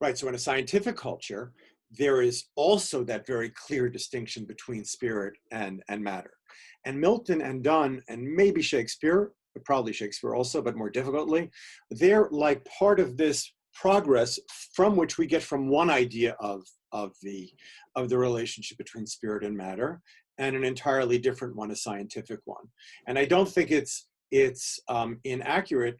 Right, so in a scientific culture, there is also that very clear distinction between spirit and matter. And Milton and Donne, and maybe Shakespeare, but probably Shakespeare also, but more difficultly, they're like part of this progress from which we get from one idea of the relationship between spirit and matter, and an entirely different one, a scientific one. And I don't think it's inaccurate,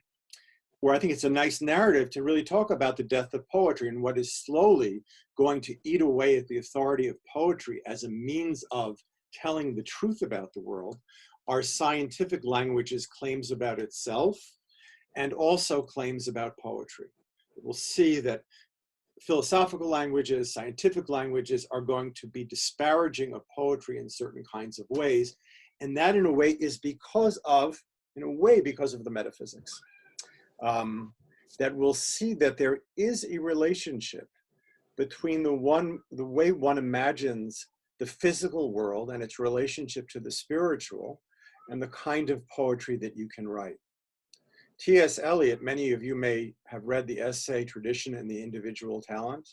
or I think it's a nice narrative to really talk about the death of poetry and what is slowly going to eat away at the authority of poetry as a means of telling the truth about the world, are scientific language's claims about itself and also claims about poetry. We'll see that philosophical languages, scientific languages are going to be disparaging of poetry in certain kinds of ways. And that in a way is because of the metaphysics. That we'll see that there is a relationship between the way one imagines the physical world and its relationship to the spiritual and the kind of poetry that you can write. T.S. Eliot, many of you may have read the essay Tradition and the Individual Talent.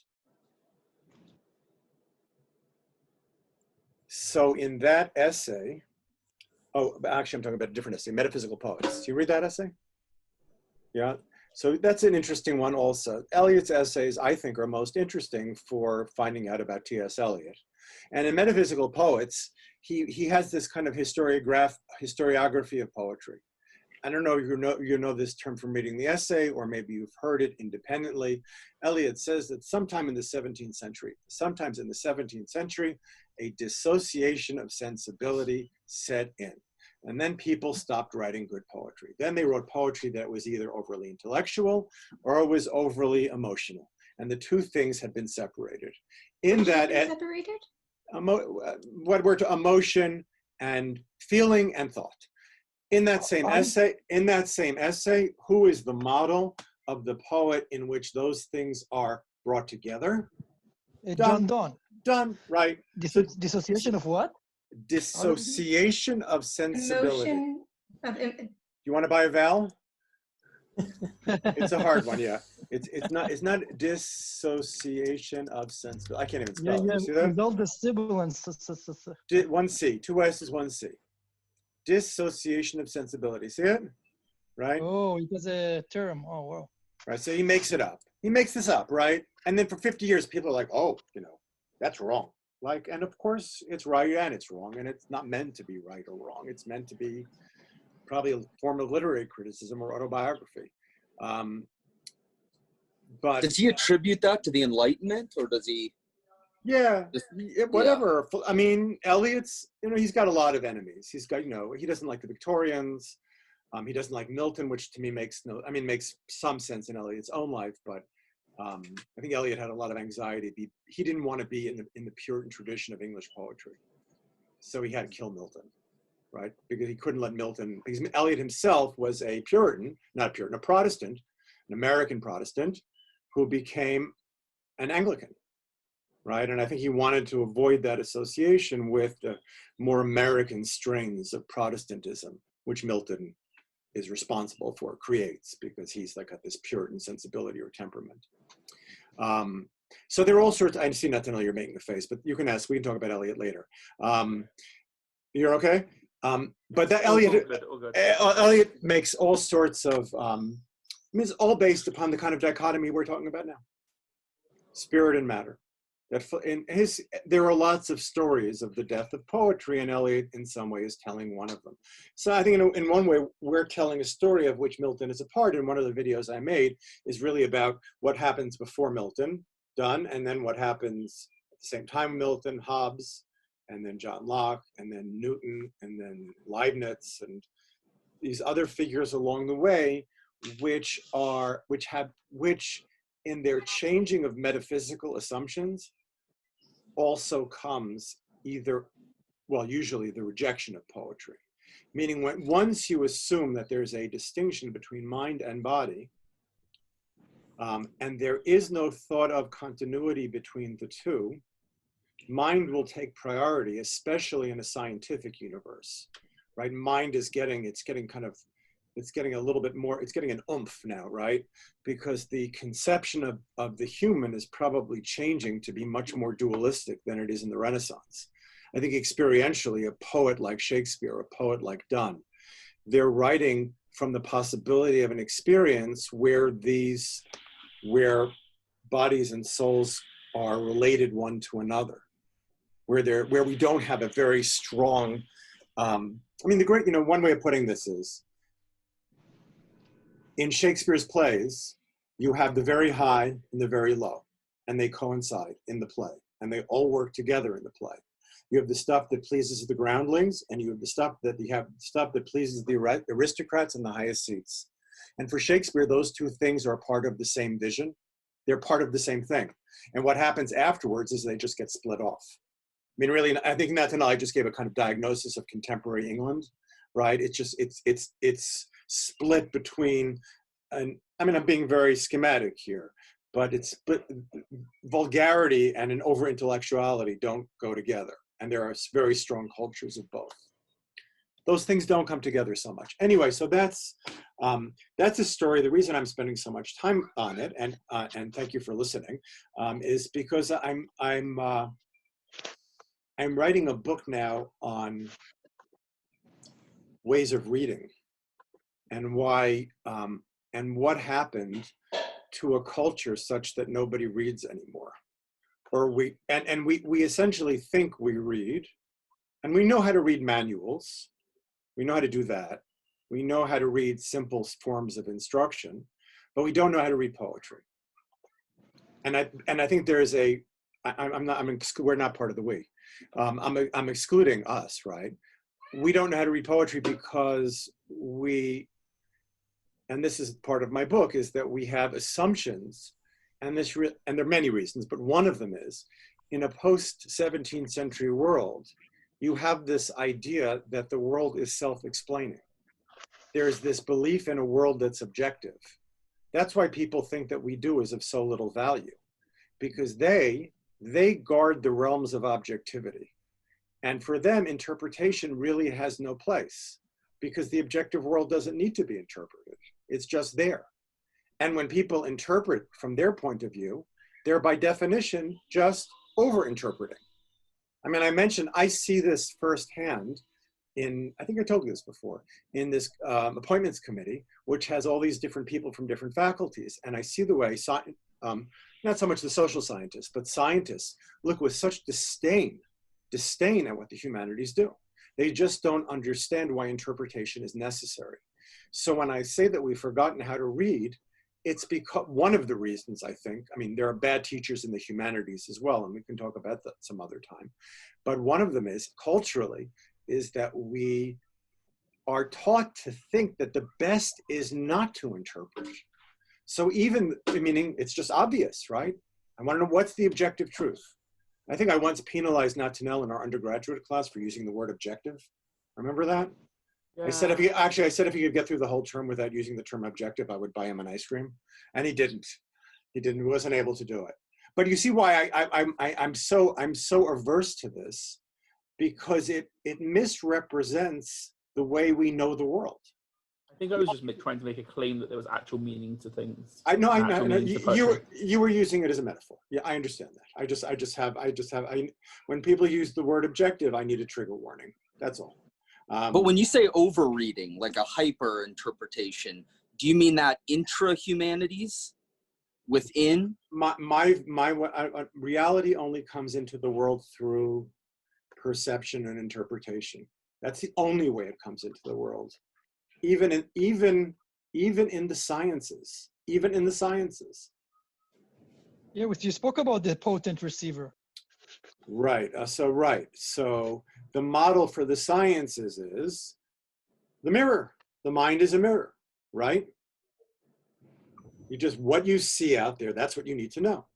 So in that essay, actually I'm talking about a different essay, Metaphysical Poets. Do you read that essay? Yeah, so that's an interesting one also. Eliot's essays, I think, are most interesting for finding out about T.S. Eliot. And in Metaphysical Poets, he has this kind of historiography of poetry. I don't know if you know this term from reading the essay, or maybe you've heard it independently. Eliot says that sometimes in the 17th century, a dissociation of sensibility set in. And then people stopped writing good poetry. Then they wrote poetry that was either overly intellectual or it was overly emotional. And the two things had been separated. Separated? Emotion and feeling and thought. In that same essay, who is the model of the poet in which those things are brought together? John Donne. Donne, right. Dissociation of what? Dissociation of sensibility. Emotion of, you want to buy a vowel? It's a hard one, yeah. It's not dissociation of sensibility. I can't even spell it. You see that? With all the sibilants. One C, two S's, one C. Dissociation of sensibility. See it? Right? Oh, it was a term. Oh, wow. Right. So he makes it up. He makes this up, right? And then for 50 years, people are like, oh, that's wrong. Like, and of course, it's right and it's wrong. And it's not meant to be right or wrong. It's meant to be probably a form of literary criticism or autobiography. But does he attribute that to the Enlightenment, or does he? Yeah, whatever. Yeah. I mean, Eliot's, he's got a lot of enemies. He's got, he doesn't like the Victorians. He doesn't like Milton, which to me makes some sense in Eliot's own life. But I think Eliot had a lot of anxiety. He didn't want to be in the Puritan tradition of English poetry. So he had to kill Milton, right? Because he couldn't let Milton, because Eliot himself was a Puritan, not a Puritan, a Protestant, an American Protestant, who became an Anglican. Right, and I think he wanted to avoid that association with the more American strains of Protestantism, which Milton is responsible for, creates, because he's like got this Puritan sensibility or temperament. So there are all sorts. I see Nathaniel, you're making a face, but you can ask. We can talk about Eliot later. You're okay, but that Eliot makes all sorts of. It's all based upon the kind of dichotomy we're talking about now: spirit and matter. There are lots of stories of the death of poetry, and Eliot in some way is telling one of them. So I think in one way, we're telling a story of which Milton is a part, and one of the videos I made is really about what happens before Milton, Donne, and then what happens at the same time Milton, Hobbes, and then John Locke, and then Newton, and then Leibniz, and these other figures along the way, which in their changing of metaphysical assumptions, also comes usually the rejection of poetry. Meaning once you assume that there's a distinction between mind and body, and there is no thought of continuity between the two, mind will take priority, especially in a scientific universe, right? Mind is getting kind of It's getting a little bit more, it's getting an oomph now, right? Because the conception of the human is probably changing to be much more dualistic than it is in the Renaissance. I think experientially, a poet like Shakespeare, a poet like Donne, they're writing from the possibility of an experience where bodies and souls are related one to another, where we don't have a very strong, I mean, one way of putting this is, in Shakespeare's plays, you have the very high and the very low, and they coincide in the play, and they all work together in the play. You have the stuff that pleases the groundlings, and you have the stuff that pleases the aristocrats and the highest seats. And for Shakespeare, those two things are part of the same vision. They're part of the same thing. And what happens afterwards is they just get split off. I mean, really, I think Nathaniel just gave a kind of diagnosis of contemporary England, right? It's split between, and I mean, I'm being very schematic here, but vulgarity and an over-intellectuality don't go together. And there are very strong cultures of both. Those things don't come together so much. Anyway, so that's a story. The reason I'm spending so much time on it, and thank you for listening, is because I'm writing a book now on ways of reading, and why and what happened to a culture such that nobody reads anymore, or we essentially think we read, and we know how to read manuals. We know how to do that. We know how to read simple forms of instruction, but we don't know how to read poetry. And I think there is we're not part of the we. I'm excluding us, right? We don't know how to read poetry because and this is part of my book, is that we have assumptions, and there are many reasons, but one of them is, in a post-17th century world, you have this idea that the world is self-explaining. There's this belief in a world that's objective. That's why people think that we do is of so little value, because they guard the realms of objectivity. And for them, interpretation really has no place, because the objective world doesn't need to be interpreted. It's just there. And when people interpret from their point of view, they're by definition just over-interpreting. I mean, I see this firsthand in, I think I told you this before, in this appointments committee, which has all these different people from different faculties. And I see the way, not so much the social scientists, but scientists look with such disdain at what the humanities do. They just don't understand why interpretation is necessary. So when I say that we've forgotten how to read, it's because one of the reasons, I think, I mean, there are bad teachers in the humanities as well, and we can talk about that some other time. But one of them is, culturally, is that we are taught to think that the best is not to interpret. So even, meaning it's just obvious, right? I want to know what's the objective truth. I think I once penalized Nathaniel in our undergraduate class for using the word objective. Remember that? Yeah. I said if he could get through the whole term without using the term objective, I would buy him an ice cream, and he didn't. He wasn't able to do it. But you see why I'm so averse to this, because it misrepresents the way we know the world. I think I was just trying to make a claim that there was actual meaning to things. I know. You were using it as a metaphor. Yeah, I understand that. When people use the word objective, I need a trigger warning. That's all. But when you say overreading, like a hyper interpretation, do you mean that intra-humanities within? My reality only comes into the world through perception and interpretation. That's the only way it comes into the world. Even in the sciences. Yeah, you spoke about the potent receiver. Right. So the model for the sciences is the mirror. The mind is a mirror, right? What you see out there, that's what you need to know.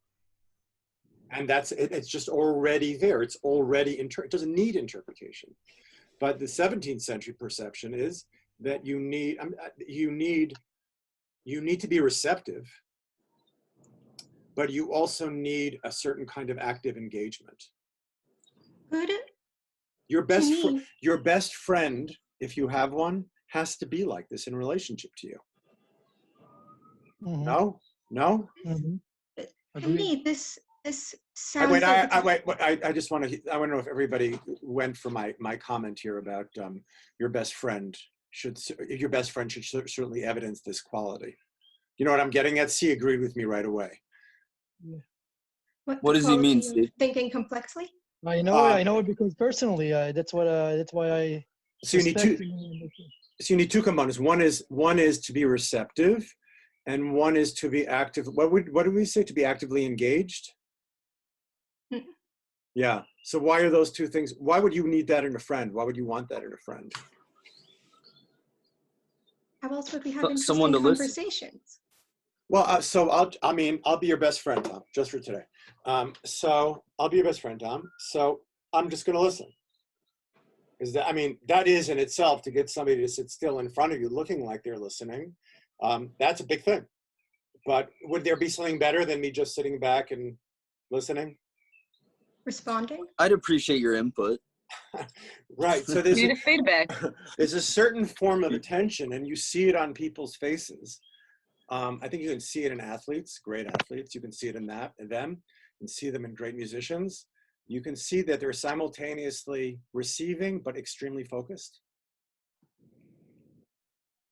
And it's just already there. It's already, it doesn't need interpretation. But the 17th century perception is that you need to be receptive, but you also need a certain kind of active engagement. Your best friend, if you have one, has to be like this in relationship to you. Mhm. No? No? Mhm. To Agreed. me, this sounds Wait, like I just want to, I want to know if everybody went for my comment here about your best friend should certainly evidence this quality. You know what I'm getting at? C agreed with me right away. what What the does he mean, quality of Steve? thinking complexly. I know it. I know it because personally, that's why I So you need respect two. him. So you need two components. One is to be receptive, and one is to be active. What do we say? To be actively engaged? Hmm. Yeah. So why are those two things? Why would you need that in a friend? Why would you want that in a friend? How else would we have Someone interesting to listen. conversations? Well, so I'll be your best friend, Tom, just for today. So I'll be your best friend, Tom. So I'm just going to listen. Is that, I mean, that is in itself, to get somebody to sit still in front of you looking like they're listening, that's a big thing. But would there be something better than me just sitting back and listening? Responding? I'd appreciate your input. Right. So You need a feedback. there's a certain form of attention, and you see it on people's faces. I think you can see it in athletes, great athletes. You can see it in them. You can see them in great musicians. You can see that they're simultaneously receiving but extremely focused.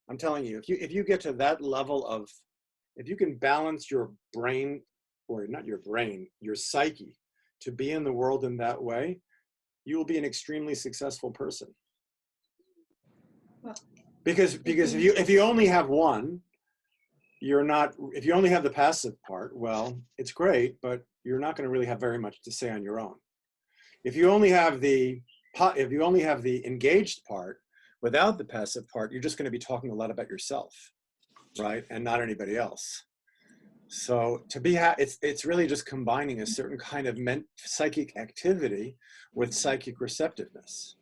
I'm telling you, if you get to that level of, if you can balance your brain, or not your brain, your psyche, to be in the world in that way, you will be an extremely successful person. Well, Because if you only have one, you're not, if you only have the passive part, well, it's great, but you're not going to really have very much to say on your own. If you only have the engaged part without the passive part, you're just going to be talking a lot about yourself, right? And not anybody else. So to be, it's really just combining a certain kind of psychic activity with psychic receptiveness.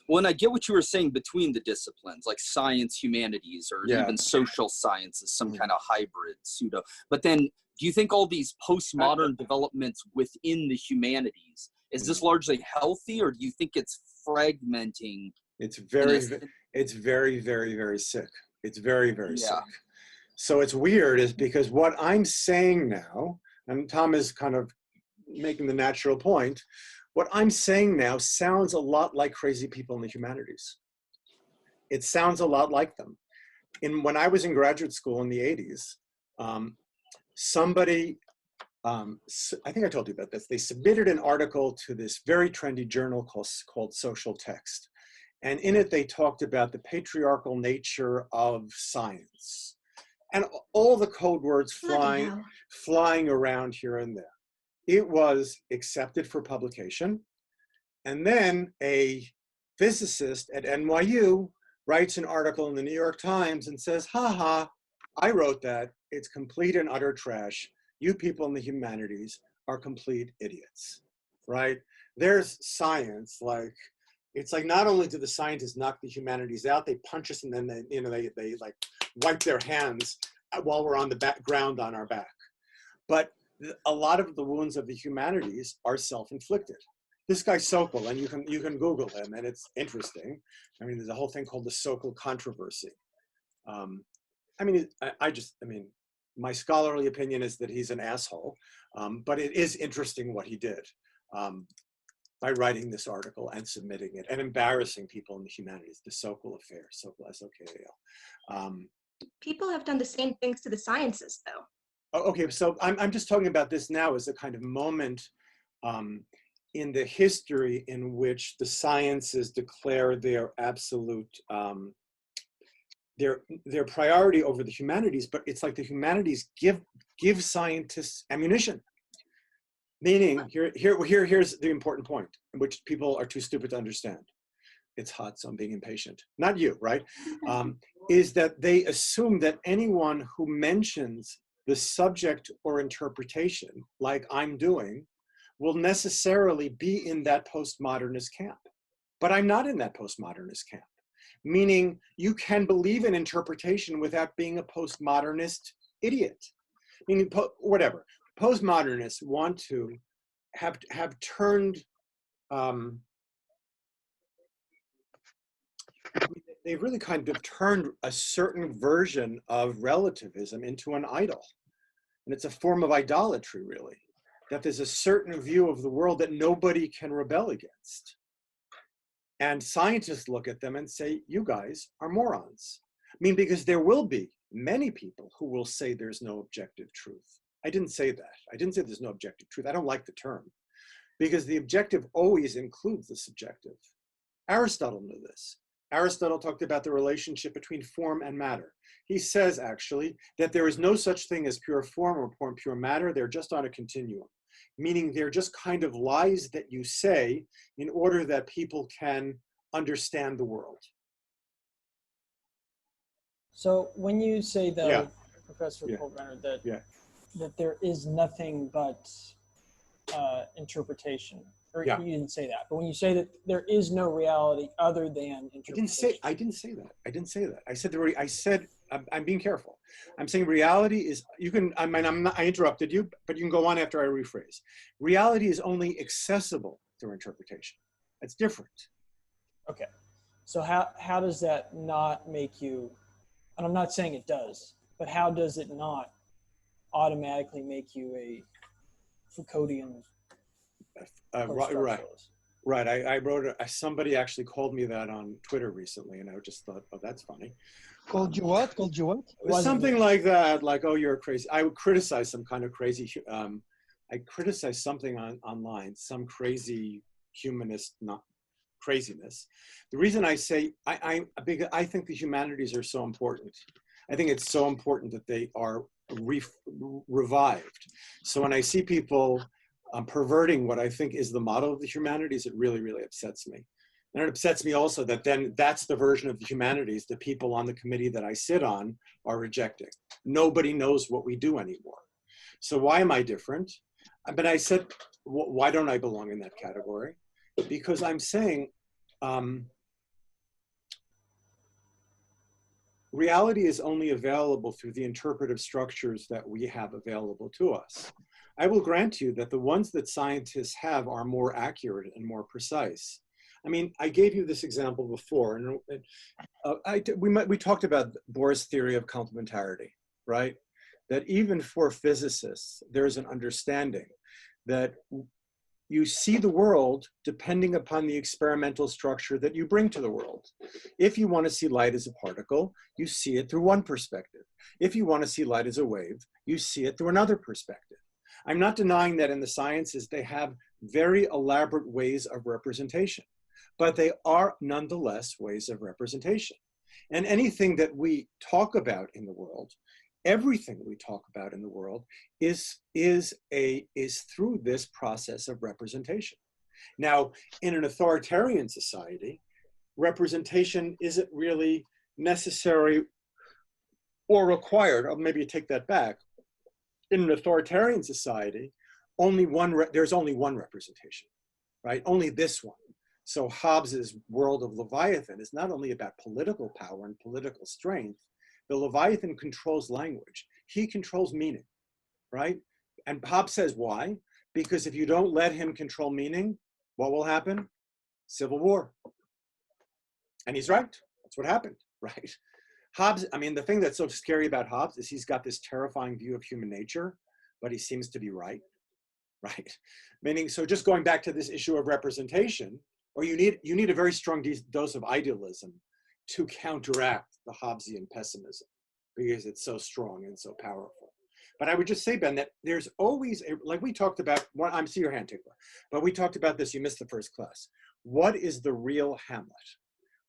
Well, and I get what you were saying between the disciplines, like science, humanities, or Yeah. even social sciences, some kind of hybrid pseudo. But then, do you think all these postmodern developments within the humanities, is this largely healthy, or do you think it's fragmenting? It's very, very, very sick. It's very, very sick. So it's weird, is because what I'm saying now, and Tom is kind of making the natural point, what I'm saying now sounds a lot like crazy people in the humanities. It sounds a lot like them. When I was in graduate school in the 80s, somebody, I think I told you about this, they submitted an article to this very trendy journal called Social Text. And in it, they talked about the patriarchal nature of science. And all the code words flying around here and there. It was accepted for publication. And then a physicist at NYU writes an article in the New York Times and says, haha, I wrote that. It's complete and utter trash. You people in the humanities are complete idiots, right? There's science, like, it's like, not only do the scientists knock the humanities out, they punch us, and then they like wipe their hands while we're on the ground on our back. But a lot of the wounds of the humanities are self-inflicted. This guy Sokal, and you can Google him, and it's interesting. I mean, there's a whole thing called the Sokal controversy. I mean, my scholarly opinion is that he's an asshole, but it is interesting what he did by writing this article and submitting it and embarrassing people in the humanities. The Sokal affair, Sokal, S-O-K-A-L. People have done the same things to the sciences, though. Okay, so I'm just talking about this now as a kind of moment in the history in which the sciences declare their absolute, their priority over the humanities, but it's like the humanities give scientists ammunition. Meaning, here's the important point, which people are too stupid to understand. It's hot, so I'm being impatient. Not you, right? Is that they assume that anyone who mentions the subject or interpretation, like I'm doing, will necessarily be in that postmodernist camp. But I'm not in that postmodernist camp. Meaning, you can believe in interpretation without being a postmodernist idiot. Meaning, whatever. Postmodernists want to have turned they've really kind of turned a certain version of relativism into an idol. And it's a form of idolatry, really, that there's a certain view of the world that nobody can rebel against. And scientists look at them and say, you guys are morons. I mean, because there will be many people who will say there's no objective truth. I didn't say that. I didn't say there's no objective truth. I don't like the term, because the objective always includes the subjective. Aristotle knew this. Aristotle talked about the relationship between form and matter. He says, actually, that there is no such thing as pure form or pure matter. They're just on a continuum, meaning they're just kind of lies that you say in order that people can understand the world. So when you say, though, Yeah. Professor Kohlbrenner, that, Yeah. that there is nothing but interpretation, or Yeah. you didn't say that, but when you say that there is no reality other than interpretation. I didn't say that. I didn't say that. I said I'm being careful. I'm saying reality is, you can, I mean, I interrupted you, but you can go on after I rephrase. Reality is only accessible through interpretation. That's different. Okay. So how does that not make you, and I'm not saying it does, but how does it not automatically make you a Foucauldian post-structuralist? Right. I wrote, somebody actually called me that on Twitter recently, and I just thought, oh, that's funny. Called you what? Called you what? It was something like that, like, oh, you're crazy. I would criticize some kind of crazy, I criticized something online, some crazy humanist craziness. The reason I say, I think the humanities are so important. I think it's so important that they are revived. So when I see people perverting what I think is the model of the humanities, it really, really upsets me. And it upsets me also that then that's the version of the humanities that people on the committee that I sit on are rejecting. Nobody knows what we do anymore. So why am I different? But I said, why don't I belong in that category? Because I'm saying reality is only available through the interpretive structures that we have available to us. I will grant you that the ones that scientists have are more accurate and more precise. I mean, I gave you this example before, and we talked about Bohr's theory of complementarity, right? That even for physicists, there's an understanding that you see the world depending upon the experimental structure that you bring to the world. If you want to see light as a particle, you see it through one perspective. If you want to see light as a wave, you see it through another perspective. I'm not denying that in the sciences, they have very elaborate ways of representation, but they are nonetheless ways of representation. And anything that we talk about in the world, everything we talk about in the world is through this process of representation. Now, in an authoritarian society, representation isn't really necessary or required. Or maybe you take that back. In an authoritarian society, there's only one representation, right? Only this one. So Hobbes's world of Leviathan is not only about political power and political strength. The Leviathan controls language. He controls meaning, right? And Hobbes says why? Because if you don't let him control meaning, what will happen? Civil war. And he's right. That's what happened, right? Hobbes, I mean, the thing that's so scary about Hobbes is he's got this terrifying view of human nature, but he seems to be right, right? Meaning, so just going back to this issue of representation, or you need a very strong dose of idealism to counteract the Hobbesian pessimism, because it's so strong and so powerful. But I would just say, Ben, that there's always, like we talked about, I see your hand, Tikva, but we talked about this, you missed the first class. What is the real Hamlet?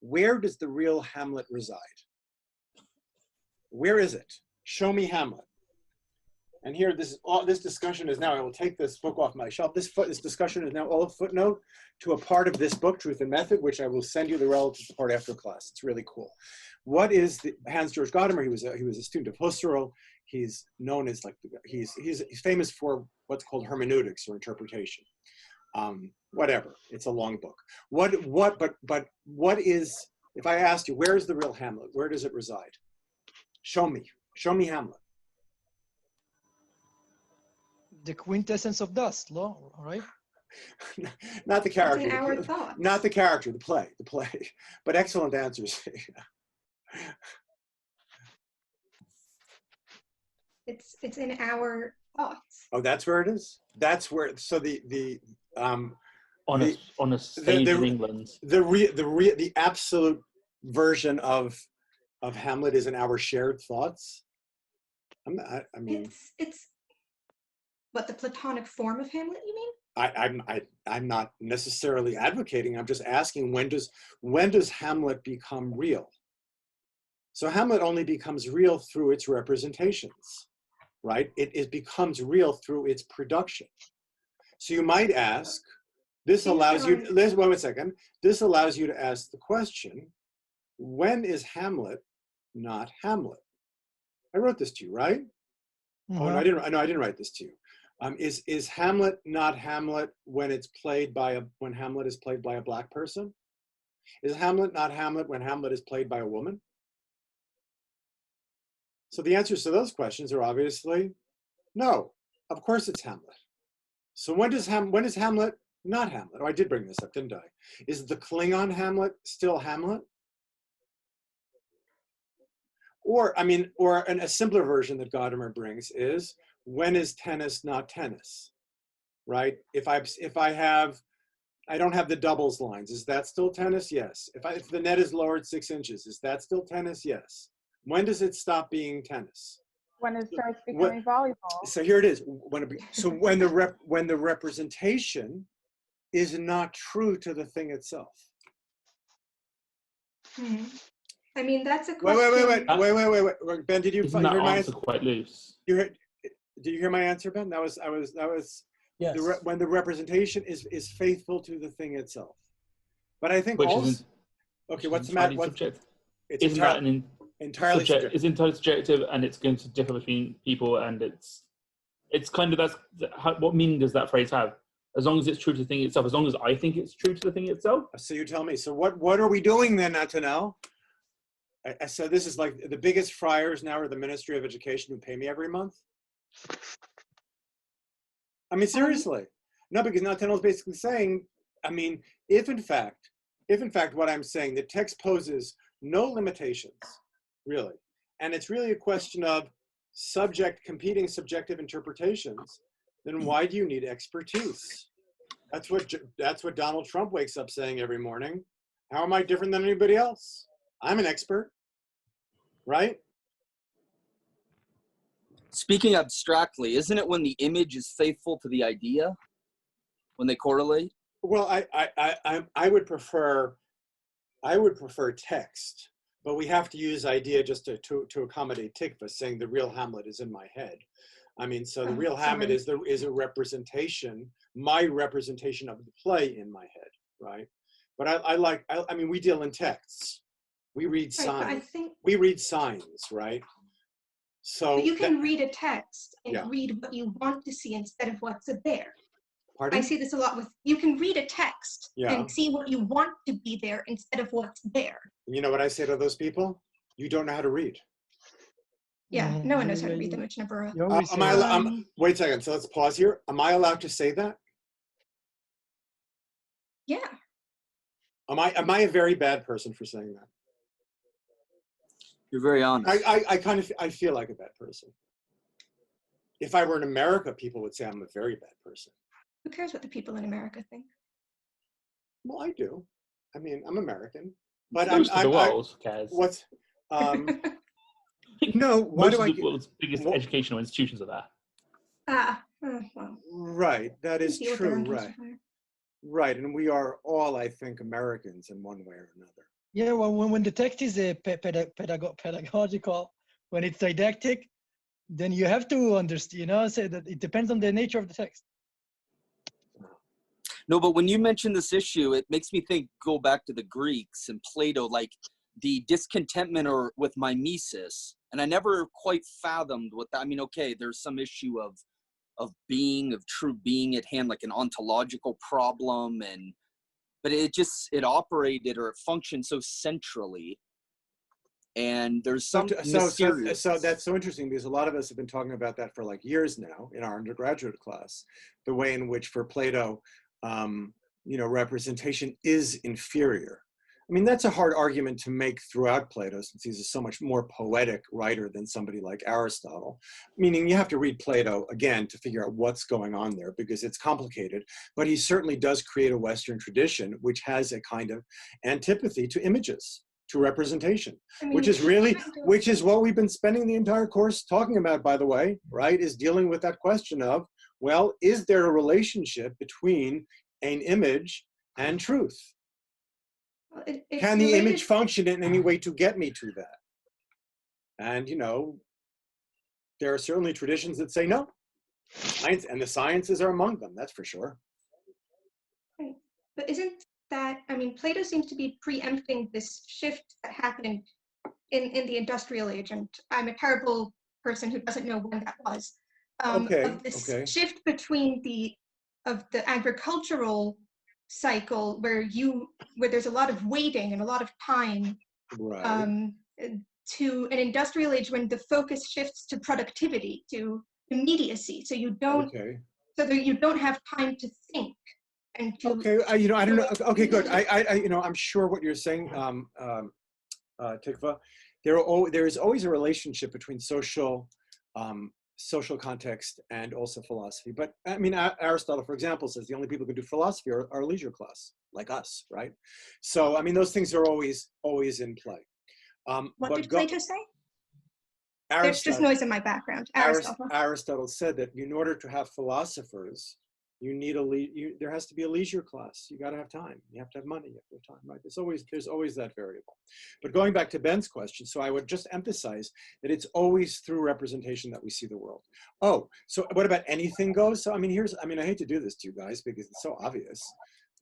Where does the real Hamlet reside? Where is it? Show me Hamlet. And here, this discussion is now, I will take this book off my shelf. This discussion is now all a footnote to a part of this book, Truth and Method, which I will send you the relative part after class. It's really cool. What is Hans-Georg Gadamer? He was a student of Husserl. He's known as he's famous for what's called hermeneutics or interpretation. Whatever, it's a long book. But what is, if I asked you, where is the real Hamlet? Where does it reside? Show me Hamlet. The quintessence of dust, right? Not the It's character. in our thoughts. Not the character, the play. But excellent answers. It's in our thoughts. Oh, that's where it is? That's where, so On a stage in England. the absolute version of Hamlet is in our shared thoughts. I mean, It's what, the Platonic form of Hamlet, you mean? I'm not necessarily advocating. I'm just asking, when does Hamlet become real? So Hamlet only becomes real through its representations, right? It becomes real through its production. So you might ask, this allows you, wait a second, this allows you to ask the question, when is Hamlet not Hamlet? I wrote this to you, right? Oh, no, I didn't write this to you. Is Hamlet not Hamlet when when Hamlet is played by a Black person? Is Hamlet not Hamlet when Hamlet is played by a woman? So the answers to those questions are obviously no. Of course it's Hamlet. So when is Hamlet not Hamlet? Oh, I did bring this up, didn't I? Is the Klingon Hamlet still Hamlet? Or a simpler version that Gadamer brings is, when is tennis not tennis, right? If I don't have the doubles lines, is that still tennis? Yes. If the net is lowered 6 inches, is that still tennis? Yes. When does it stop being tennis? When it starts becoming volleyball. So here it is. When the representation is not true to the thing itself. I mean, that's a question. Wait. Ben, did you Isn't that hear my answer quite loose? Did you hear my answer, Ben? That was Yes. when the representation is faithful to the thing itself. But I think Which also, isn't, okay, what's the matter? It's isn't that an entirely subjective. It's entirely subjective, and it's going to differ between people, and it's kind of what meaning does that phrase have? As long as it's true to the thing itself, as long as I think it's true to the thing itself. So you tell me. So what are we doing then, Antonell? So this is like the biggest friars now are the Ministry of Education, who pay me every month. I mean, seriously. No, because Antonell is basically saying, I mean, if in fact what I'm saying, the text poses no limitations, really, and it's really a question of competing subjective interpretations, then why do you need expertise? That's what Donald Trump wakes up saying every morning. How am I different than anybody else? I'm an expert, right? Speaking abstractly, isn't it when the image is faithful to the idea, when they correlate? Well, I would prefer text, but we have to use idea just to accommodate Tikva, saying the real Hamlet is in my head. I mean, so the real Hamlet is a representation, my representation of the play in my head, right? But I mean, we deal in texts. We read signs. We read signs, right? So but you can read a text and read what you want to see instead of what's there. Pardon? I see this a lot with, you can read a text and see what you want to be there instead of what's there. You know what I say to those people? You don't know how to read. Yeah, no one knows how to read the Mishnah Berurah. Wait a second, so let's pause here. Am I allowed to say that? Yeah. Am I a very bad person for saying that? You're very honest. I feel like a bad person. If I were in America, people would say I'm a very bad person. Who cares what the people in America think? Well, I do. I mean, I'm American, but most of the world cares. What's no? Why do I? The world's biggest educational institutions are there. Well. Right. That is true. Right. Right, and we are all, I think, Americans in one way or another. Yeah, well, when the text is pedagogical, when it's didactic, then you have to understand, say that it depends on the nature of the text. No, but when you mention this issue, it makes me go back to the Greeks and Plato, like the discontentment or with mimesis. And I never quite fathomed what that, I mean, okay, there's some issue of true being at hand, like an ontological problem, but it operated or it functioned so centrally, and there's some mysterious. So that's so interesting, because a lot of us have been talking about that for like years now in our undergraduate class, the way in which for Plato you know, representation is inferior. I mean, that's a hard argument to make throughout Plato, since he's a so much more poetic writer than somebody like Aristotle. Meaning you have to read Plato again to figure out what's going on there, because it's complicated. But he certainly does create a Western tradition which has a kind of antipathy to images, to representation, I mean, which is what we've been spending the entire course talking about, by the way, right? Is dealing with that question of, well, is there a relationship between an image and truth? Can the image function in any way to get me to that? And, you know, there are certainly traditions that say no. Science, and the sciences are among them, that's for sure. Right. But isn't that, I mean, Plato seems to be preempting this shift that happened in the industrial age, and I'm a terrible person who doesn't know when that was. Of this shift between the agricultural cycle where there's a lot of waiting and a lot of time, right, to an industrial age when the focus shifts to productivity, to immediacy. So you don't, so that you don't have time to think and to. You know, I don't know. Okay, good. You know, I'm sure what you're saying, Tikva. There is always a relationship between social context and also philosophy. But I mean, Aristotle, for example, says the only people who can do philosophy are leisure class, like us, right? So, I mean, those things are always in play. What did Plato say? There's just noise in my background. Aristotle said that in order to have philosophers, you need there has to be a leisure class. You got to have time. You have to have money. You have to have time, right? There's always that variable. But going back to Ben's question, so I would just emphasize that it's always through representation that we see the world. Oh, so what about anything goes? So I mean, I hate to do this to you guys because it's so obvious,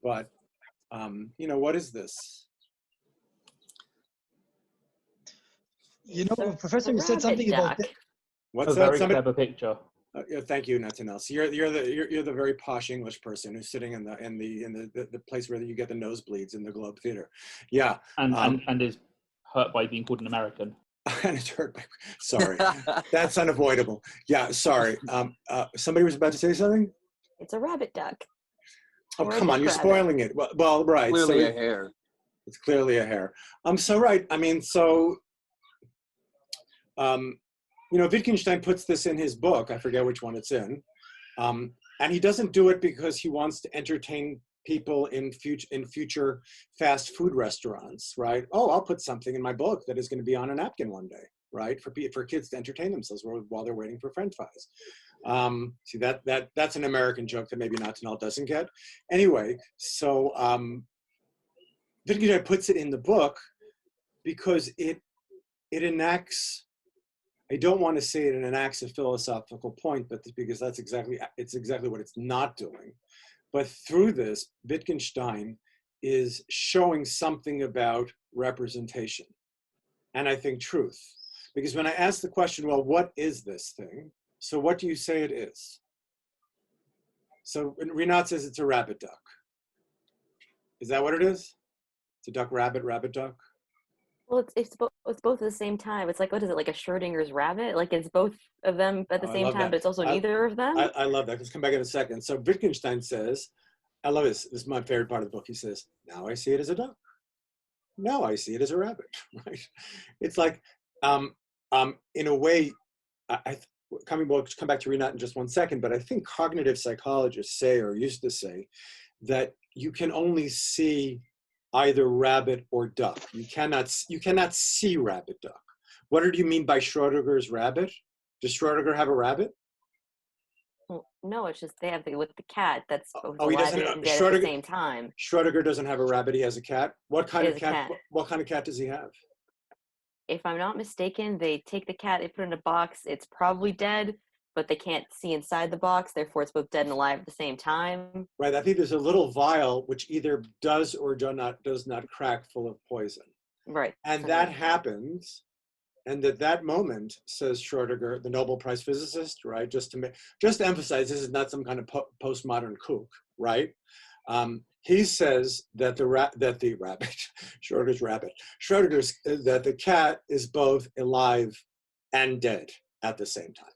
but you know, what is this? You know, Professor, you said something about that. What's that? Very clever picture. Yeah, thank you, Natanel. So you're the very posh English person who's sitting in the place where you get the nosebleeds in the Globe Theater. Yeah, and is hurt by being called an American. And it's hurt by. Sorry, that's unavoidable. Yeah, sorry. Somebody was about to say something. It's a rabbit duck. Oh, come on, you're spoiling it. Well, right. Clearly a hare. It's clearly a hare. So right. I mean, so. You know, Wittgenstein puts this in his book, I forget which one it's in, and he doesn't do it because he wants to entertain people in future fast food restaurants, right? Oh, I'll put something in my book that is going to be on a napkin one day, right? For kids to entertain themselves while they're waiting for French fries. See, that's an American joke that maybe Natanel doesn't get. Anyway, so Wittgenstein puts it in the book because it enacts. I don't want to say it enacts a philosophical point, but because it's exactly what it's not doing. But through this, Wittgenstein is showing something about representation, and I think truth. Because when I ask the question, well, what is this thing? So what do you say it is? So Renat says it's a rabbit duck. Is that what it is? It's a duck, rabbit, rabbit, duck? Well, it's both at the same time. It's like, what is it, like a Schrodinger's rabbit? Like it's both of them at the same time, but it's also neither of them? I love that. Let's come back in a second. So Wittgenstein says, I love this. This is my favorite part of the book. He says, now I see it as a duck. Now I see it as a rabbit, right? It's like, in a way, we'll come back to Renat in just one second, but I think cognitive psychologists say, or used to say, that you can only see either rabbit or duck. You cannot see rabbit duck. What do you mean by Schrodinger's rabbit? Does Schrodinger have a rabbit? Well, no, it's just they have with the cat that's both he alive doesn't and dead at the same time. Schrodinger doesn't have a rabbit. He has a cat. What kind of cat? What kind of cat does he have? If I'm not mistaken, they take the cat, they put it in a box. It's probably dead, but they can't see inside the box. Therefore, it's both dead and alive at the same time. Right. I think there's a little vial which either does or does not crack, full of poison. Right. And that happens, and at that moment, says Schrodinger, the Nobel Prize physicist, right? Just to emphasize, this is not some kind of postmodern kook, right? He says that the rabbit, Schrodinger's that the cat is both alive and dead at the same time.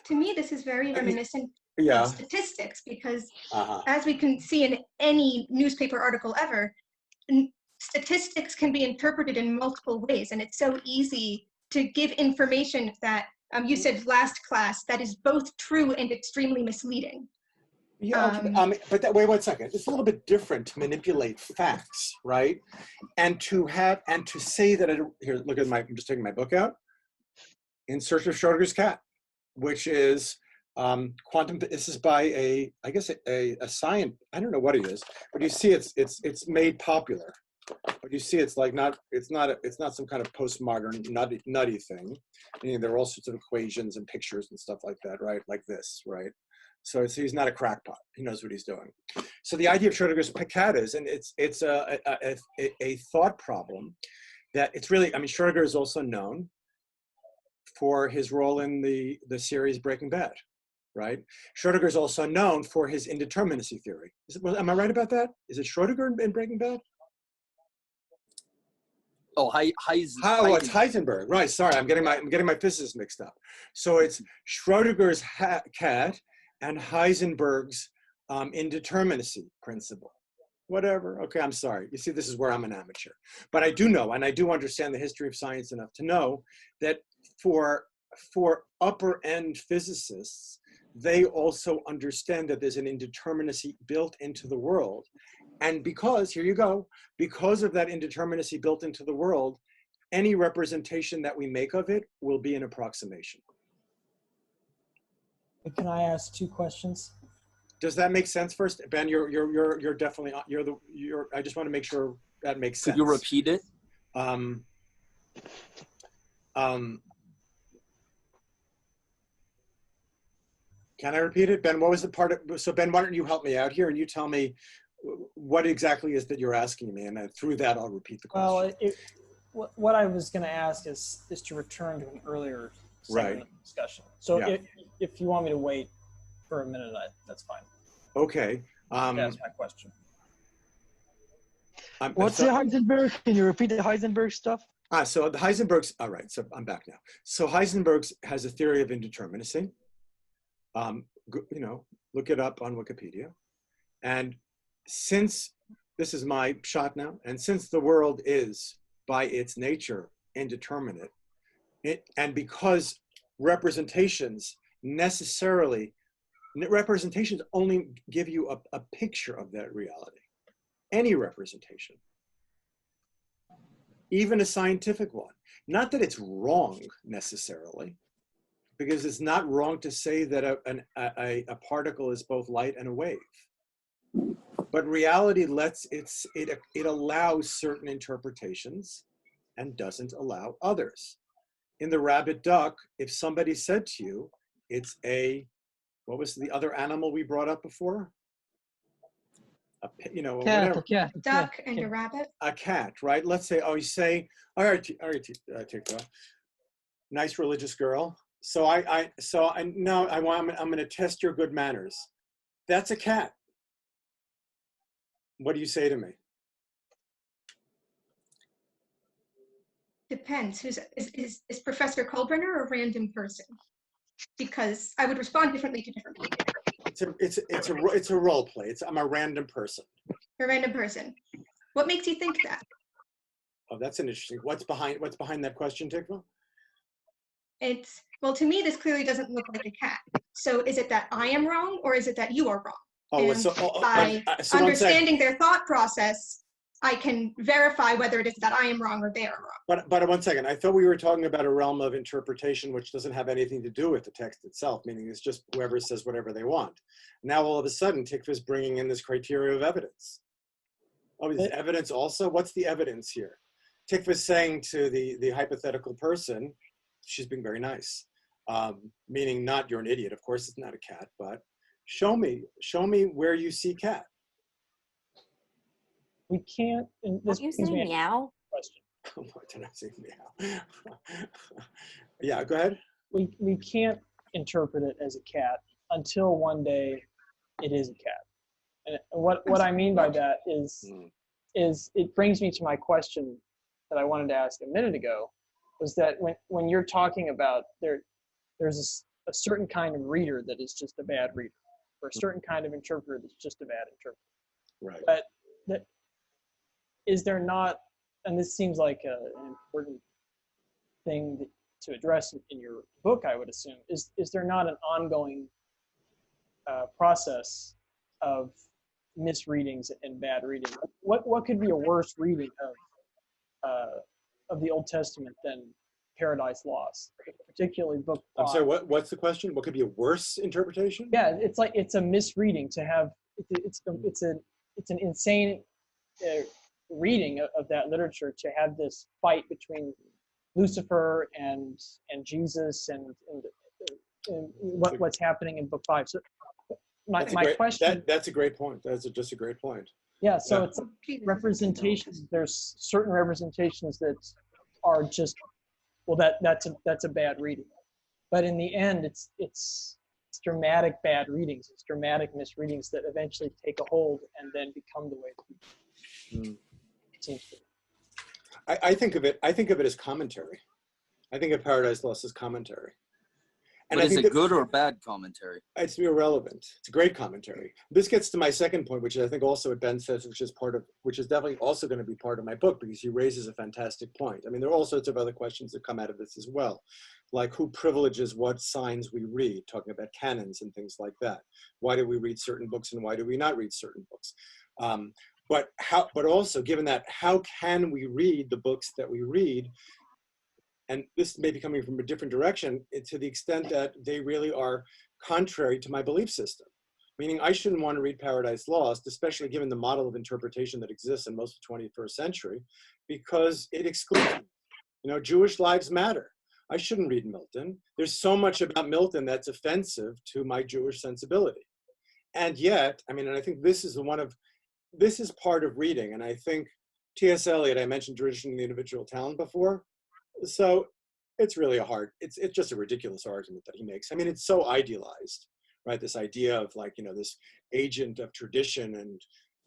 To me, this is very reminiscent Yeah. statistics, because Uh-huh. as we can see in any newspaper article ever, statistics can be interpreted in multiple ways, and it's so easy to give information that you said last class that is both true and extremely misleading. Yeah, okay. But that, wait 1 second. It's a little bit different to manipulate facts, right? And to say that here, look at I'm just taking my book out. In Search of Schrodinger's Cat, which is quantum. This is by I guess a science. I don't know what it is, but you see it's made popular. But you see, it's like it's not some kind of postmodern nutty thing. I mean, there are all sorts of equations and pictures and stuff like that, right? Like this, right? So he's not a crackpot. He knows what he's doing. So the idea of Schrodinger's cat is, and it's a thought problem that it's really. I mean, Schrodinger is also known for his role in the series Breaking Bad, right? Schrodinger is also known for his indeterminacy theory. Am I right about that? Is it Schrodinger in Breaking Bad? Oh, it's Heisenberg, right? Sorry, I'm getting my physicists mixed up. So it's Schrodinger's cat and Heisenberg's indeterminacy principle. Whatever. Okay, I'm sorry. You see, this is where I'm an amateur, but I do know, and I do understand the history of science enough to know that for upper end physicists, they also understand that there's an indeterminacy built into the world. And because of that indeterminacy built into the world, any representation that we make of it will be an approximation. Can I ask 2 questions? Does that make sense? First, Ben, you're definitely I just want to make sure that makes sense. Could you repeat it? Can I repeat it, Ben? What was the part of? So Ben, why don't you help me out here and you tell me what exactly is that you're asking me, and through that I'll repeat the question. Well, what I was going to ask is to return to an earlier segment of the discussion. So if you want me to wait for a minute, that's fine. Okay. That's my question. What's the Heisenberg? Can you repeat the Heisenberg stuff? So the Heisenberg's, all right, so I'm back now. So Heisenberg's has a theory of indeterminacy. Look it up on Wikipedia. And since, this is my shot now, and since the world is by its nature indeterminate, and because representations only give you a picture of that reality, any representation, even a scientific one. Not that it's wrong necessarily, because it's not wrong to say that a particle is both light and a wave. But reality it allows certain interpretations and doesn't allow others. In the rabbit duck, if somebody said to you, it's what was the other animal we brought up before? Cat. Duck and a rabbit. A cat, right? Let's say, you say, all right, take that. Nice religious girl. I'm going to test your good manners. That's a cat. What do you say to me? Depends. Is Professor Kohlbrenner a random person? Because I would respond differently to different people. It's a role play. I'm a random person. A random person. What makes you think that? Oh, that's an interesting. What's behind that question, Tikva? Well, to me, this clearly doesn't look like a cat. So is it that I am wrong, or is it that you are wrong? By understanding their thought process, I can verify whether it is that I am wrong or they are wrong. But 1 second, I thought we were talking about a realm of interpretation which doesn't have anything to do with the text itself, meaning it's just whoever says whatever they want. Now all of a sudden, Tikva is bringing in this criteria of evidence. Oh, is evidence also? What's the evidence here? Tikva is saying to the hypothetical person, she's being very nice, meaning not you're an idiot. Of course, it's not a cat, but show me where you see cat. We can't. What you say, meow? Question. What did I say, meow? Yeah, go ahead. We can't interpret it as a cat until one day it is a cat. And what I mean by that is it brings me to my question that I wanted to ask a minute ago, was that when you're talking about there's a certain kind of reader that is just a bad reader. for a certain kind of interpreter that's just a bad interpreter. Right. But is there not, and this seems like an important thing to address in your book, I would assume, is there not an ongoing process of misreadings and bad reading? What could be a worse reading of the Old Testament than Paradise Lost, particularly book 5? I'm sorry, what's the question? What could be a worse interpretation? Yeah, it's like it's a misreading to have it's an insane reading of that literature, to have this fight between Lucifer and Jesus and what's happening in book 5. So my question, that's a great point. That's just a great point. Yeah, so it's representations. There's certain representations that are just, well, that's a bad reading. But in the end, it's dramatic bad readings. It's dramatic misreadings that eventually take a hold and then become the way it seems to be. I think of it as commentary. I think of Paradise Lost as commentary. And is it good or bad commentary? It's irrelevant. It's a great commentary. This gets to my second point, which is, I think, also what Ben says, which is definitely also going to be part of my book, because he raises a fantastic point. I mean, there are all sorts of other questions that come out of this as well, like who privileges what signs we read, talking about canons and things like that. Why do we read certain books and why do we not read certain books? But also, given that, how can we read the books that we read? And this may be coming from a different direction, to the extent that they really are contrary to my belief system. Meaning, I shouldn't want to read Paradise Lost, especially given the model of interpretation that exists in most of the 21st century, because it excludes me. You know, Jewish lives matter. I shouldn't read Milton. There's so much about Milton that's offensive to my Jewish sensibility. And yet, I mean, and I think this is part of reading. And I think T.S. Eliot, I mentioned tradition and the individual talent before. So it's really it's just a ridiculous argument that he makes. I mean, it's so idealized, right? This idea of, like, you know, this agent of tradition and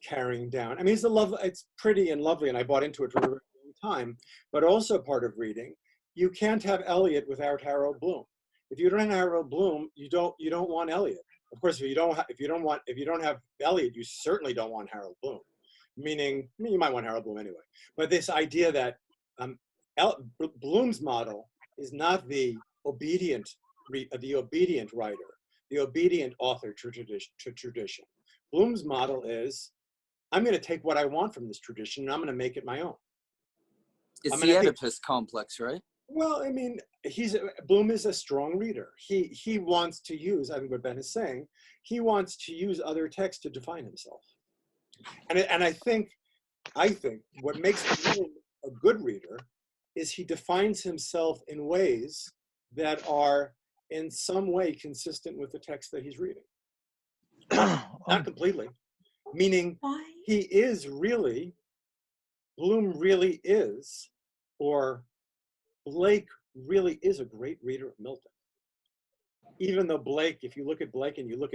carrying down. I mean, it's pretty and lovely, and I bought into it for a very long time, but also part of reading. You can't have Eliot without Harold Bloom. If you don't have Harold Bloom, you don't want Eliot. Of course, if you don't have Eliot, you certainly don't want Harold Bloom. Meaning, I mean, you might want Harold Bloom anyway. But this idea that Bloom's model is not the obedient writer, the obedient author to tradition. Bloom's model is, I'm going to take what I want from this tradition and I'm going to make it my own. It's the Oedipus complex, right? Well, I mean, Bloom is a strong reader. He wants to use, I think what Ben is saying, he wants to use other texts to define himself. And I think what makes Bloom a good reader is he defines himself in ways that are in some way consistent with the text that he's reading. Not completely. Meaning Bloom really is, or Blake really is a great reader of Milton. Even though Blake, if you look at Blake and you look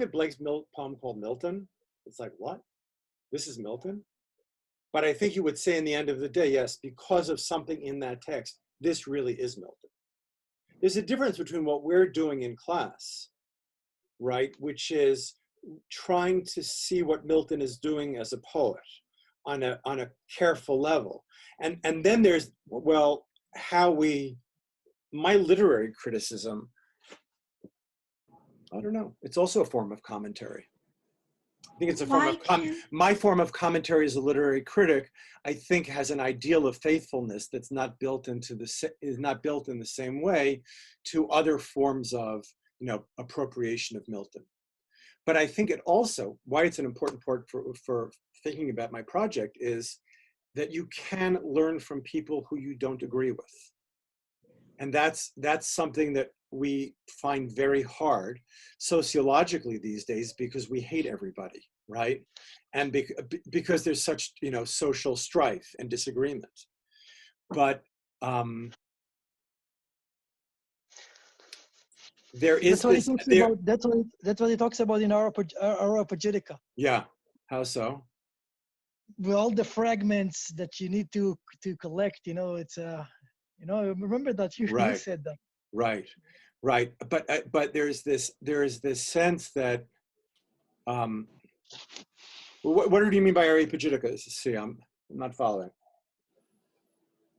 at Blake's poem called Milton, it's like, what? This is Milton? But I think you would say in the end of the day, yes, because of something in that text, this really is Milton. There's a difference between what we're doing in class, right, which is trying to see what Milton is doing as a poet on a careful level. And then there's, well, my literary criticism, I don't know, it's also a form of commentary. I think it's a form my form of commentary as a literary critic, I think, has an ideal of faithfulness that's not built in the same way to other forms of, you know, appropriation of Milton. But I think it also, why it's an important part for thinking about my project, is that you can learn from people who you don't agree with. And that's something that we find very hard sociologically these days, because we hate everybody, right? And because there's such, you know, social strife and disagreement. But there is that's what he talks about in Areopagitica. Yeah, how so? With all the fragments that you need to collect, you know, it's you know, remember that you said that. Right. But there is this sense that What do you mean by areopagitica? See, I'm not following.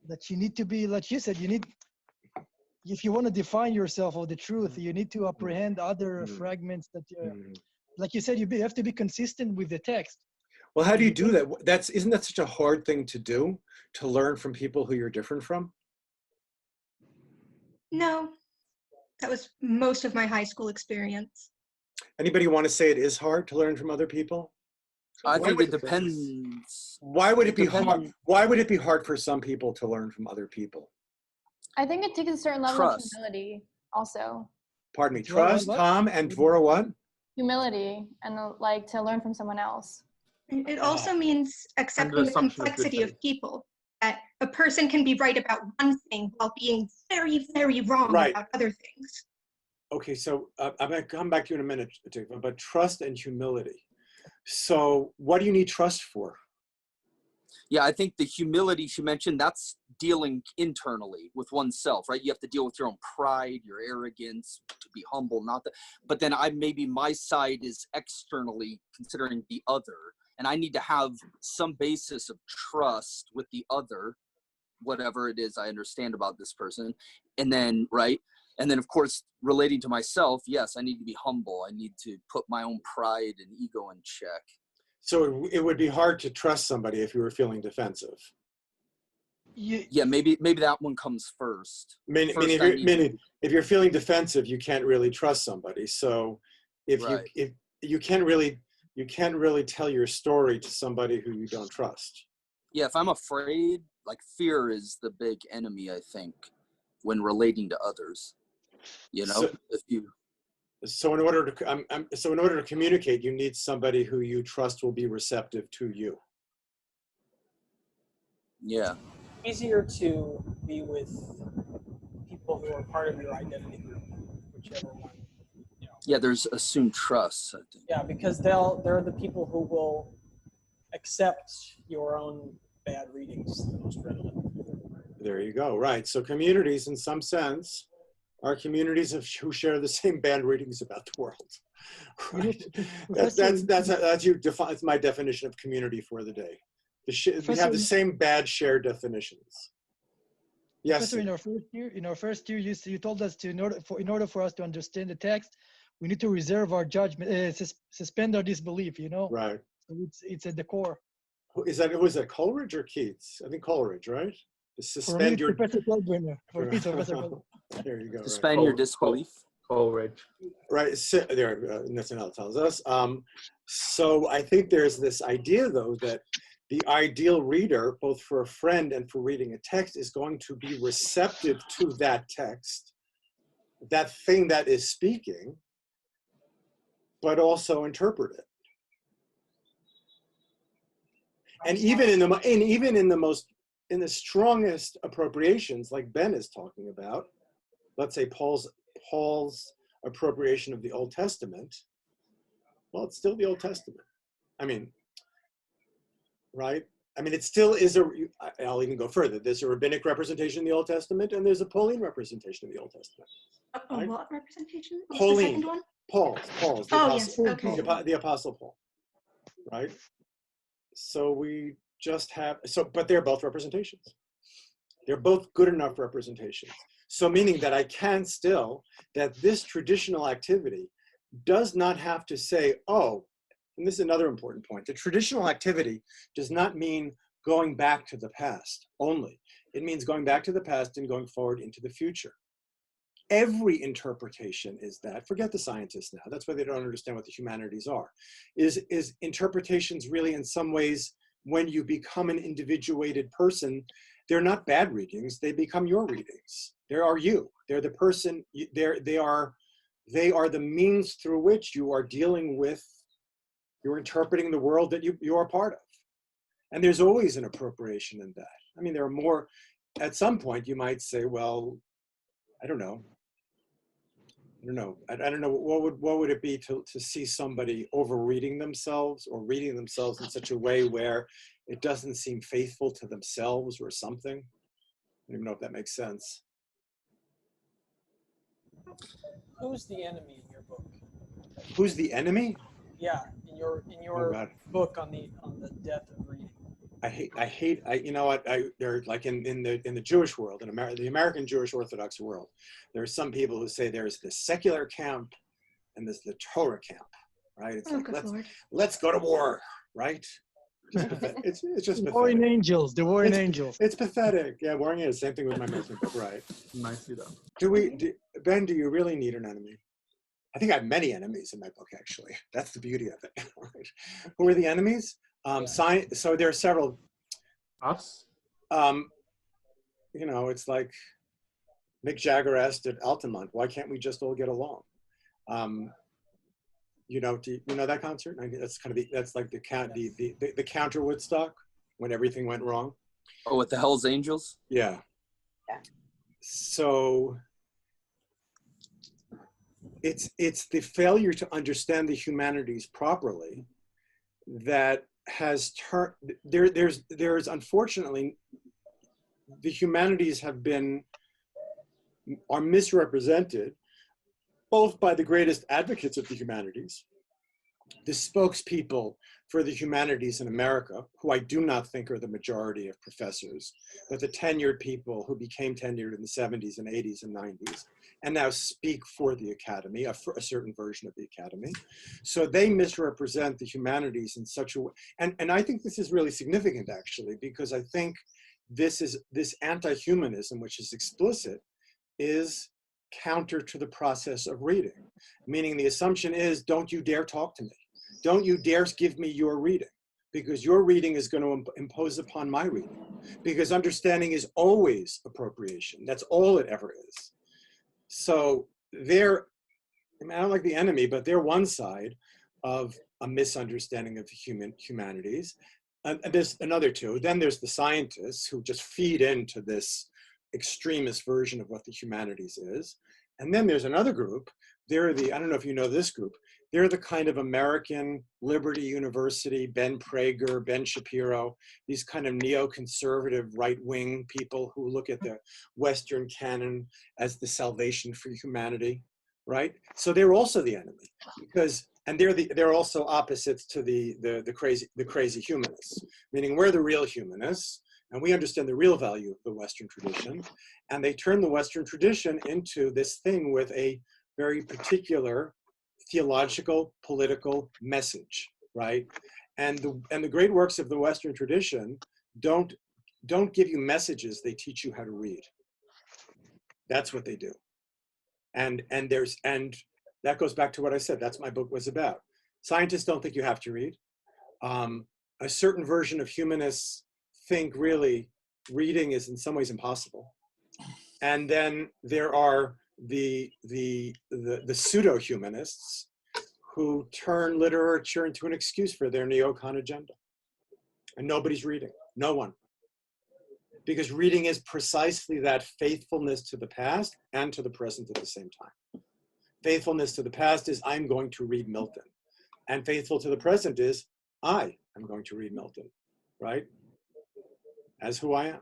That you need to be, like you said, you need, if you want to define yourself or the truth, you need to apprehend other fragments that, like you said, you have to be consistent with the text. Well, how do you do that? Isn't that such a hard thing to do, to learn from people who you're different from? No, that was most of my high school experience. Anybody want to say it is hard to learn from other people? I think it depends. Why would it be hard? Why would it be hard for some people to learn from other people? I think it takes a certain level of humility also. Pardon me, trust, Tom, and Dvora what? Humility, and like to learn from someone else. It also means accepting the complexity of people. That a person can be right about one thing while being very, very wrong about other things. Okay, so I'm going to come back to you in a minute, but trust and humility. So what do you need trust for? Yeah, I think the humility she mentioned, that's dealing internally with oneself, right? You have to deal with your own pride, your arrogance, to be humble, not that. But then maybe my side is externally considering the other, and I need to have some basis of trust with the other, whatever it is I understand about this person. And then, right? And then, of course, relating to myself, yes, I need to be humble. I need to put my own pride and ego in check. So it would be hard to trust somebody if you were feeling defensive. Yeah, maybe that one comes first. Meaning if you're feeling defensive, you can't really trust somebody. So if you can't really tell your story to somebody who you don't trust. Yeah, if I'm afraid, like fear is the big enemy, I think, when relating to others. You know, so in order to communicate, you need somebody who you trust will be receptive to you. Yeah. Easier to be with people who are part of your identity group, whichever one. You know. Yeah, there's assumed trust, I think. Yeah, because they're the people who will accept your own bad readings the most readily. There you go. Right. So communities, in some sense, are communities who share the same bad readings about the world. Right. That's my definition of community for the day. We have the same bad shared definitions. Yes. Professor, in our first year, you told us in order for us to understand the text, we need to reserve our judgment, suspend our disbelief. You know. Right. So it's at the core. Was that Coleridge or Keats? I think Coleridge, right? Suspend your. Professor Goldbringer. There you go. Suspend your disbelief. Coleridge. Right. So, there, Nathaniel tells us. So I think there's this idea, though, that the ideal reader, both for a friend and for reading a text, is going to be receptive to that text, that thing that is speaking, but also interpret it. And even in the strongest appropriations, like Ben is talking about, let's say Paul's appropriation of the Old Testament, well, it's still the Old Testament. I mean, right? I mean, it still is I'll even go further. There's a rabbinic representation in the Old Testament, and there's a Pauline representation of the Old Testament. Right? What representation? Pauline. The second one? Paul's. The Apostle Paul. Right? So we just have, but they're both representations. They're both good enough representations. So meaning that I can still, that this traditional activity does not have to say, oh, and this is another important point. The traditional activity does not mean going back to the past only. It means going back to the past and going forward into the future. Every interpretation is that. Forget the scientists now. That's why they don't understand what the humanities are. Is interpretations really in some ways, when you become an individuated person, they're not bad readings. They become your readings. They are you. They're the person. They are the means through which you are dealing with. You're interpreting the world that you are part of. And there's always an appropriation in that. I mean, there are more. At some point, you might say, well, I don't know. I don't know. What would it be to see somebody overreading themselves or reading themselves in such a way where it doesn't seem faithful to themselves or something? I don't even know if that makes sense. Who's the enemy in your book? Who's the enemy? Yeah, in your God. book on the death of reading. You know what, they're like in the Jewish world, in the American Jewish Orthodox world, there are some people who say there's the secular camp and there's the Torah camp, right? It's like, let's go to war, right? It's just pathetic. Warring angels, the warring angels. It's pathetic. Yeah, warring angels. Same thing with my Muslim book, right? Nicely done. Ben, do you really need an enemy? I think I have many enemies in my book, actually. That's the beauty of it. Right? Who are the enemies? So there are several. Us? You know, it's like Mick Jagger asked at Altamont, why can't we just all get along? You know, do you know that concert? That's kind of that's like the counter Woodstock, when everything went wrong. Oh, with the Hells Angels? Yeah. So it's the failure to understand the humanities properly that has turned there's unfortunately, the humanities are misrepresented both by the greatest advocates of the humanities, the spokespeople for the humanities in America, who I do not think are the majority of professors, but the tenured people who became tenured in the 70s and 80s and 90s, and now speak for the academy, a certain version of the academy. So they misrepresent the humanities in such a way. And I think this is really significant, actually, because I think this anti-humanism, which is explicit, is counter to the process of reading. Meaning the assumption is, don't you dare talk to me. Don't you dare give me your reading, because your reading is going to impose upon my reading. Because understanding is always appropriation. That's all it ever is. So they're, I mean, I don't like the enemy, but they're one side of a misunderstanding of the humanities. And there's another two. Then there's the scientists who just feed into this extremist version of what the humanities is. And then there's another group. They're I don't know if you know this group, they're the kind of American Liberty University, Ben Prager, Ben Shapiro, these kind of neoconservative right-wing people who look at the Western canon as the salvation for humanity, right? So they're also the enemy, and they're also opposites to the crazy humanists, meaning we're the real humanists, and we understand the real value of the Western tradition, and they turn the Western tradition into this thing with a very particular theological, political message, right? And the great works of the Western tradition don't give you messages, they teach you how to read. That's what they do. And that goes back to what I said, that's what my book was about. Scientists don't think you have to read. A certain version of humanists think really reading is in some ways impossible. And then there are the pseudo-humanists who turn literature into an excuse for their neocon agenda. And nobody's reading, no one. Because reading is precisely that faithfulness to the past and to the present at the same time. Faithfulness to the past is, I'm going to read Milton. And faithful to the present is, I am going to read Milton, right? As who I am.